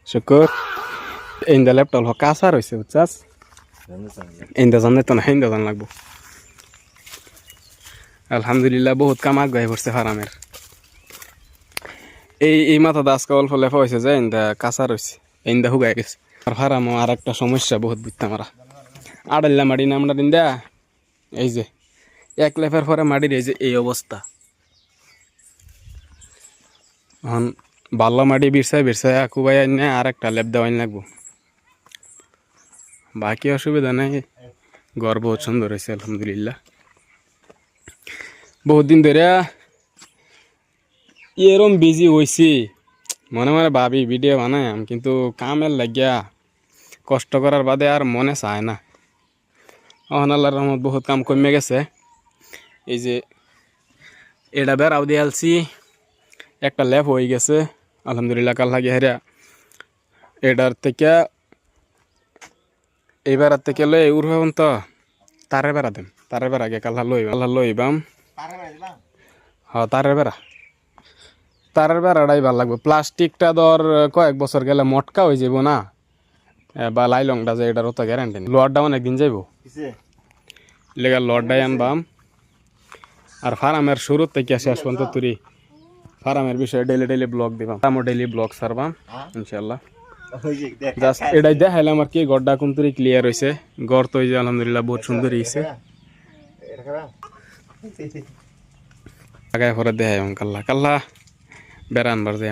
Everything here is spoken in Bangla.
শুকুর ইন্দা ল্যাপটপ কাঁচা রয়েছে বুঝছাস ইন্দা জানলে তো না ইন্দা জান লাগবো আলহামদুলিল্লাহ বহুত কাম আগাই পড়ছে ফারামের এই মাথা দাস কাল ফলে হয়েছে যে ইন্দা কাঁচা রয়েছে ইন্দা হুগাই গেছে আর ফারামও আর একটা সমস্যা বহুত বুঝতে মারা আড়াল্লা মাটি নামটা দিন দা এই যে এক লেফের পরে মাটির এই যে এই অবস্থা এখন বাল্লা মাটি বিরসায় বিরসায় কুবাই আনে আর একটা লেপ দেওয়াই লাগবো বাকি অসুবিধা নাই ঘর বহুত সুন্দর হয়েছে আলহামদুলিল্লাহ বহুত দিন ধরে এরম বিজি হয়েছি মনে মনে ভাবি ভিডিও বানাইম কিন্তু কামের লাগিয়া কষ্ট করার বাদে আর মনে চায় না এখন আল্লাহর রহমত বহুত কাম কমে গেছে এই যে এটা বেড়াও দিয়ে আলছি একটা ল্যাপ হয়ে গেছে আলহামদুলিল্লাহ কাল লাগে হেরা এটার থেকে এইবার থেকে লই উড়বেন তো তারে বেড়া দেন তারে বেড়া গে কাল্লা লইবাম হ্যাঁ তারের বেড়াটাই ভাল লাগবে প্লাস্টিকটা ধর কয়েক বছর গেলে মটকা হয়ে যাব না বা লাইলংটা যে এটার অত গ্যারান্টি নেই লোয়ারটা অনেকদিন যাইব লেগে লোয়ারটাই আনবাম আর ফার্মের শুরুর থেকে শেষ পর্যন্ত তুই ফার্মের বিষয়ে ডেইলি ব্লগ দিবাম আমার ডেইলি ব্লগ সারবাম ইনশাল্লাহ জাস্ট এটাই দেখাইলাম আর কি গড়টা কোন তুই ক্লিয়ার হয়েছে গড় তো এই যে আলহামদুলিল্লাহ বহুত সুন্দর হয়েছে আগায় পরে দেখাই কাল্লা বেড়া আনবার যাই